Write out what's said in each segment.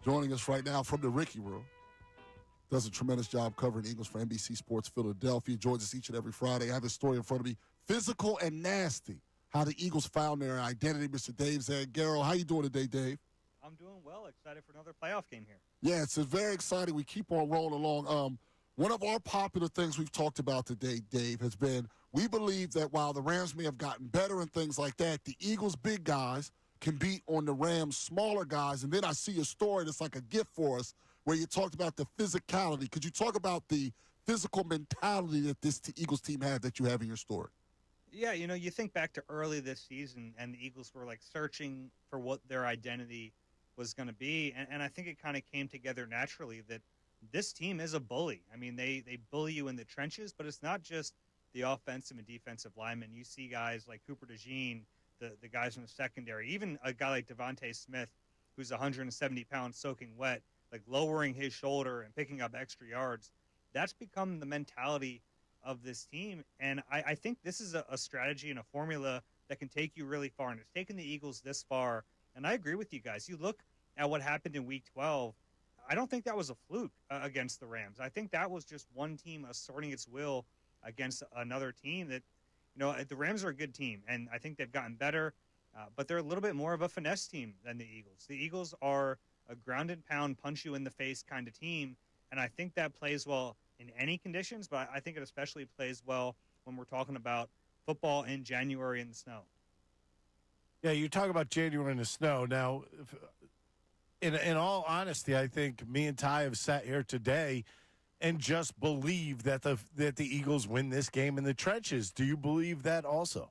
Joining us right now from the Ricky Room. Does a tremendous job covering Eagles for NBC Sports Philadelphia. Joins us each and every Friday. I have his story in front of me. Physical and nasty. How the Eagles found their identity. Mr. Dave Zangaro. How you doing today, Dave? I'm doing well. Excited for another playoff game here. Yeah, it's very exciting. We keep on rolling along. One of our popular things we've talked about today, Dave, has been we believe that while the Rams may have gotten better and things like that, the Eagles' big guys can beat on the Rams' smaller guys. And then I see a story that's like a gift for us where you talked about the physicality. Could you talk about the physical mentality that this Eagles team had that you have in your story? Yeah, you think back to early this season, and the Eagles were like searching for what their identity was going to be, and I think it kind of came together naturally that this team is a bully. I mean, they bully you in the trenches, but it's not just the offensive and defensive linemen. You see guys like Cooper DeJean, the guys in the secondary, even a guy like Devontae Smith, who's 170 pounds soaking wet, like lowering his shoulder and picking up extra yards. That's become the mentality of this team. And I think this is a strategy and a formula that can take you really far. And it's taken the Eagles this far. And I agree with you guys. You look at what happened in Week 12. I don't think that was a fluke against the Rams. I think that was just one team asserting its will against another team that, the Rams are a good team. And I think they've gotten better. But they're a little bit more of a finesse team than the Eagles. The Eagles are a ground and pound, punch you in the face kind of team. And I think that plays well in any conditions, but I think it especially plays well when we're talking about football in January in the snow. Yeah, you talk about January in the snow. Now, in all honesty, I think me and Ty have sat here today and just believe that the Eagles win this game in the trenches. Do you believe that also?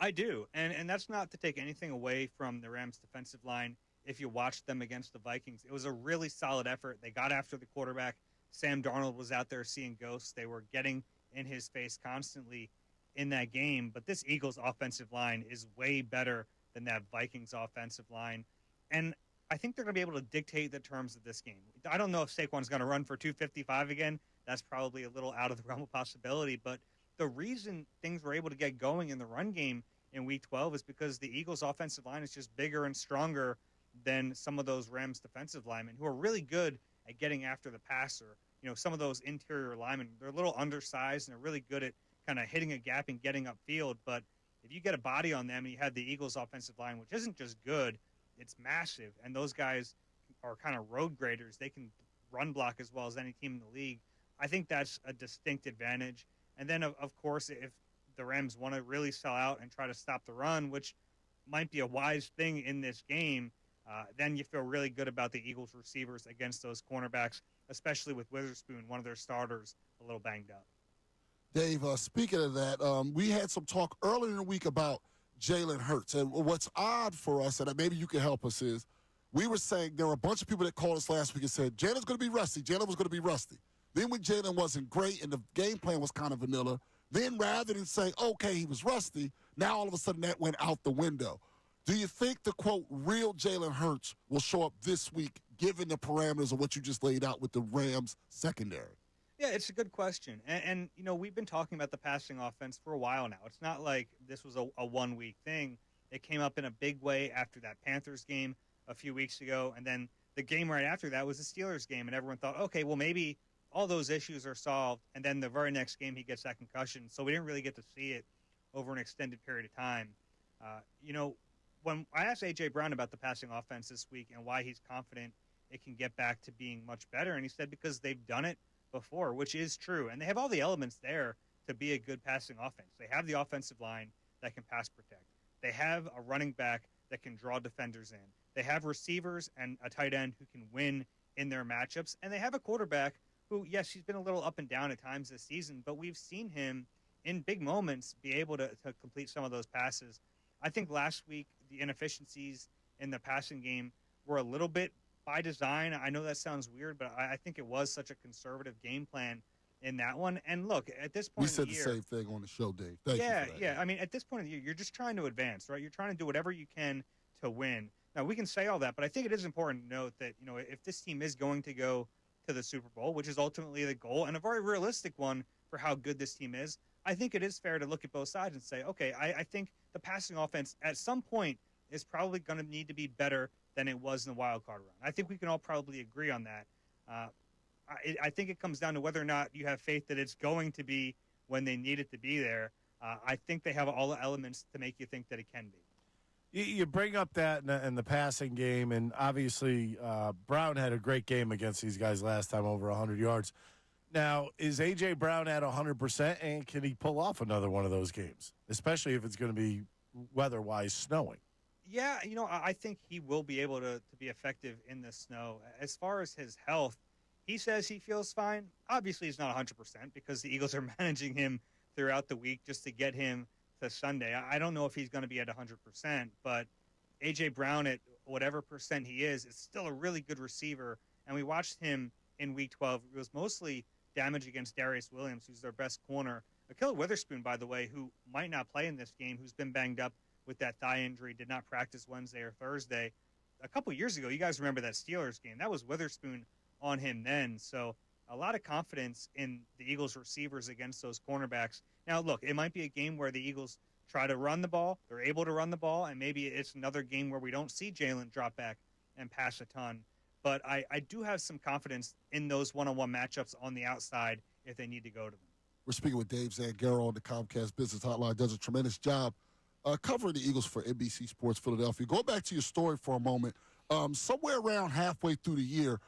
I do, and that's not to take anything away from the Rams' defensive line. If you watched them against the Vikings, it was a really solid effort. They got after the quarterback. Sam Darnold was out there seeing ghosts. They were getting in his face constantly in that game. But this Eagles offensive line is way better than that Vikings offensive line. And I think they're going to be able to dictate the terms of this game. I don't know if Saquon's going to run for 255 again. That's probably a little out of the realm of possibility. But the reason things were able to get going in the run game in Week 12 is because the Eagles offensive line is just bigger and stronger than some of those Rams defensive linemen who are really good at getting after the passer. Some of those interior linemen, they're a little undersized and they're really good at kind of hitting a gap and getting upfield. But if you get a body on them and you have the Eagles offensive line, which isn't just good, it's massive. And those guys are kind of road graders. They can run block as well as any team in the league. I think that's a distinct advantage. And then, of course, if the Rams want to really sell out and try to stop the run, which might be a wise thing in this game, then you feel really good about the Eagles receivers against those cornerbacks, especially with Witherspoon, one of their starters, a little banged up. Dave, speaking of that, we had some talk earlier in the week about Jaylen Herz. And what's odd for us, and maybe you can help us, is we were saying there were a bunch of people that called us last week and said, Jalen's going to be rusty. Jaylen was going to be rusty. Then when Jaylen wasn't great and the game plan was kind of vanilla, then rather than say, okay, he was rusty, now all of a sudden that went out the window. Do you think the, quote, real Jaylen Herz will show up this week, given the parameters of what you just laid out with the Rams secondary? Yeah, it's a good question. And we've been talking about the passing offense for a while now. It's not like this was a one-week thing. It came up in a big way after that Panthers game a few weeks ago. And then the game right after that was the Steelers game. And everyone thought, okay, well, maybe all those issues are solved. And then the very next game, he gets that concussion. So we didn't really get to see it over an extended period of time. When I asked A.J. Brown about the passing offense this week and why he's confident it can get back to being much better, and he said because they've done it before, which is true. And they have all the elements there to be a good passing offense. They have the offensive line that can pass protect. They have a running back that can draw defenders in. They have receivers and a tight end who can win in their matchups. And they have a quarterback who, yes, he's been a little up and down at times this season, but we've seen him in big moments be able to complete some of those passes. I think last week the inefficiencies in the passing game were a little bit by design. I know that sounds weird, but I think it was such a conservative game plan in that one. And look, at this point we said in the year, the same thing on the show, Dave. Thank you for that. Yeah. I mean, at this point in the year, you're just trying to advance, right? You're trying to do whatever you can to win. Now, we can say all that, but I think it is important to note that, if this team is going to go to the Super Bowl, which is ultimately the goal and a very realistic one for how good this team is, I think it is fair to look at both sides and say, okay, I think the passing offense at some point is probably going to need to be better than it was in the wild card round. I think we can all probably agree on that. I think it comes down to whether or not you have faith that it's going to be when they need it to be there. I think they have all the elements to make you think that it can be. You bring up that in the passing game, and obviously Brown had a great game against these guys last time, over 100 yards. Now, is A.J. Brown at 100%, and can he pull off another one of those games, especially if it's going to be weather-wise snowing? Yeah, I think he will be able to be effective in the snow. As far as his health, he says he feels fine. Obviously, he's not 100% because the Eagles are managing him throughout the week just to get him to Sunday. I don't know if he's going to be at 100%, but A.J. Brown at whatever percent he is still a really good receiver. And we watched him in Week 12. It was mostly damage against Darius Williams, who's their best corner. Akil Witherspoon, by the way, who might not play in this game, who's been banged up with that thigh injury, did not practice Wednesday or Thursday. A couple years ago, you guys remember that Steelers game. That was Witherspoon on him then. So a lot of confidence in the Eagles receivers against those cornerbacks. Now, look, it might be a game where the Eagles try to run the ball. They're able to run the ball, and maybe it's another game where we don't see Jaylen drop back and pass a ton. But I do have some confidence in those one-on-one matchups on the outside if they need to go to them. We're speaking with Dave Zangaro on the Comcast Business Hotline. Does a tremendous job covering the Eagles for NBC Sports Philadelphia. Go back to your story for a moment. Somewhere around halfway through the year,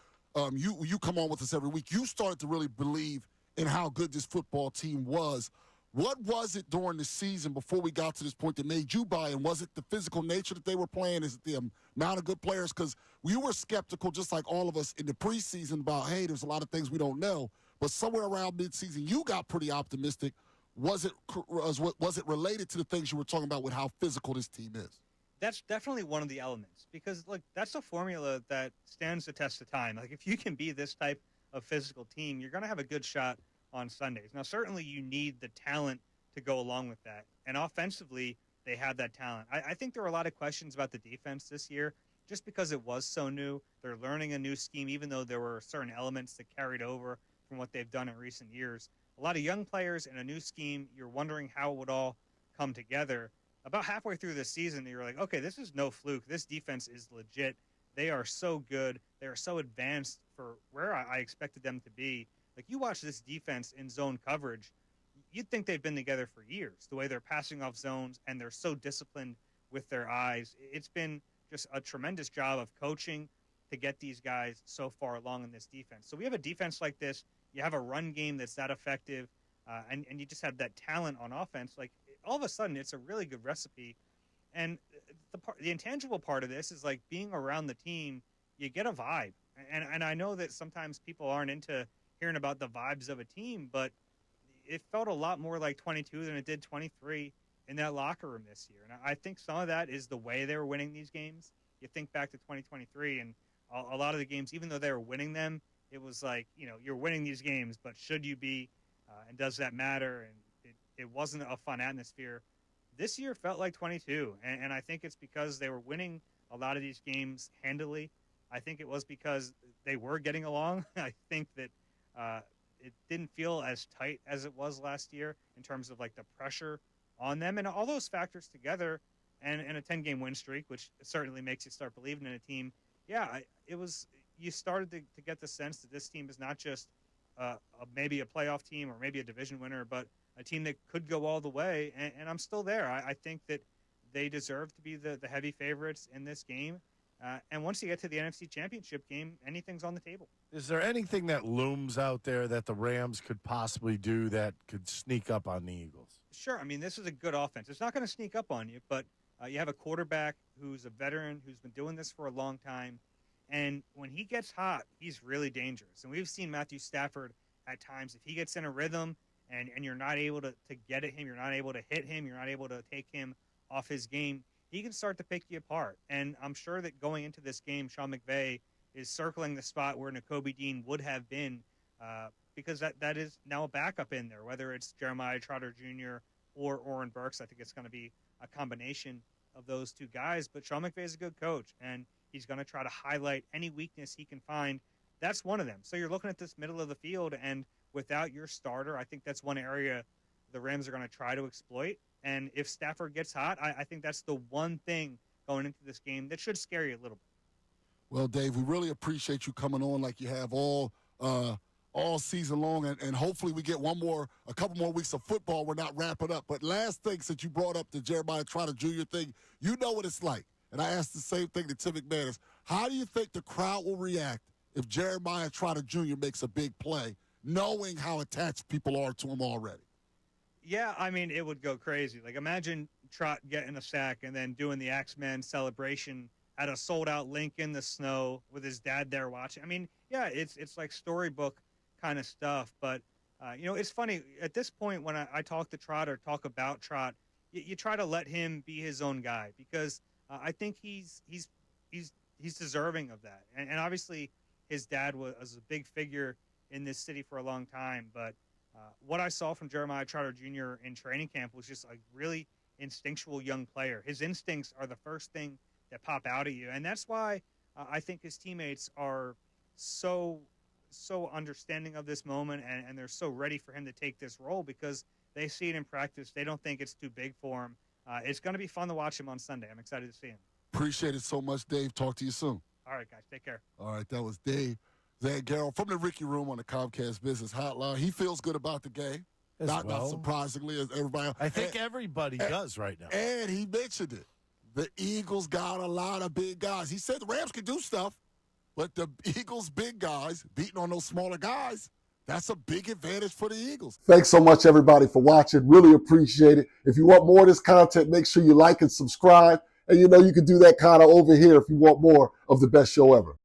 you come on with us every week. You started to really believe in how good this football team was. What was it during the season before we got to this point that made you buy in? Was it the physical nature that they were playing? Is it the amount of good players? Because we were skeptical, just like all of us in the preseason, about, hey, there's a lot of things we don't know. But somewhere around midseason, you got pretty optimistic. Was it related to the things you were talking about with how physical this team is? That's definitely one of the elements because, look, that's a formula that stands the test of time. Like, if you can be this type of physical team, you're going to have a good shot on Sundays. Now, certainly you need the talent to go along with that. And offensively, they have that talent. I think there were a lot of questions about the defense this year just because it was so new. They're learning a new scheme, even though there were certain elements that carried over from what they've done in recent years. A lot of young players and a new scheme. You're wondering how it would all come together. About halfway through the season, you're like, okay, this is no fluke. This defense is legit. They are so good. They are so advanced for where I expected them to be. Like, you watch this defense in zone coverage, you'd think they've been together for years, the way they're passing off zones, and they're so disciplined with their eyes. It's been just a tremendous job of coaching to get these guys so far along in this defense. So we have a defense like this. You have a run game that's that effective, and you just have that talent on offense. Like, all of a sudden, it's a really good recipe. And the intangible part of this is, like, being around the team, you get a vibe. And I know that sometimes people aren't into hearing about the vibes of a team, but it felt a lot more like 22 than it did 23 in that locker room this year. And I think some of that is the way they were winning these games. You think back to 2023, and a lot of the games, even though they were winning them, it was like, you're winning these games, but should you be, and does that matter? And it wasn't a fun atmosphere. This year felt like 22, and I think it's because they were winning a lot of these games handily. I think it was because they were getting along. I think that it didn't feel as tight as it was last year in terms of, like, the pressure on them. And all those factors together and a 10-game win streak, which certainly makes you start believing in a team. Yeah, you started to get the sense that this team is not just maybe a playoff team or maybe a division winner, but a team that could go all the way. And I'm still there. I think that they deserve to be the heavy favorites in this game. And once you get to the NFC Championship game, anything's on the table. Is there anything that looms out there that the Rams could possibly do that could sneak up on the Eagles? Sure. I mean, this is a good offense. It's not going to sneak up on you, but you have a quarterback who's a veteran, who's been doing this for a long time. And when he gets hot, he's really dangerous. And we've seen Matthew Stafford at times, if he gets in a rhythm and you're not able to get at him, you're not able to hit him, you're not able to take him off his game, he can start to pick you apart. And I'm sure that going into this game, Sean McVay is circling the spot where Nakobe Dean would have been because that is now a backup in there, whether it's Jeremiah Trotter Jr. or Oren Burks. I think it's going to be a combination of those two guys. But Sean McVay is a good coach, and he's going to try to highlight any weakness he can find. That's one of them. So you're looking at this middle of the field, and without your starter, I think that's one area the Rams are going to try to exploit. And if Stafford gets hot, I think that's the one thing going into this game that should scare you a little bit. Well, Dave, we really appreciate you coming on like you have all season long, and hopefully we get a couple more weeks of football. We're not wrapping up. But last thing, since you brought up the Jeremiah Trotter Jr. thing, you know what it's like. And I asked the same thing to Tim McManus. How do you think the crowd will react if Jeremiah Trotter Jr. makes a big play, knowing how attached people are to him already? Yeah, I mean, it would go crazy. Like, imagine Trot getting a sack and then doing the Axeman celebration at a sold-out link in the snow with his dad there watching. I mean, yeah, it's like storybook kind of stuff. But, it's funny. At this point, when I talk to Trot or talk about Trot, you try to let him be his own guy because I think he's deserving of that. And obviously, his dad was a big figure in this city for a long time. But what I saw from Jeremiah Trotter Jr. in training camp was just a really instinctual young player. His instincts are the first thing that pop out at you. And that's why I think his teammates are so understanding of this moment and they're so ready for him to take this role because they see it in practice. They don't think it's too big for him. It's going to be fun to watch him on Sunday. I'm excited to see him. Appreciate it so much, Dave. Talk to you soon. All right, guys. Take care. All right, that was Dave Zangaro from the Ricky Room on the Comcast Business Hotline. He feels good about the game. Not surprisingly, as everybody else. I think everybody does right now. And he mentioned it. The Eagles got a lot of big guys. He said the Rams can do stuff, but the Eagles' big guys beating on those smaller guys, that's a big advantage for the Eagles. Thanks so much, everybody, for watching. Really appreciate it. If you want more of this content, make sure you like and subscribe. And you can do that kind of over here if you want more of the best show ever.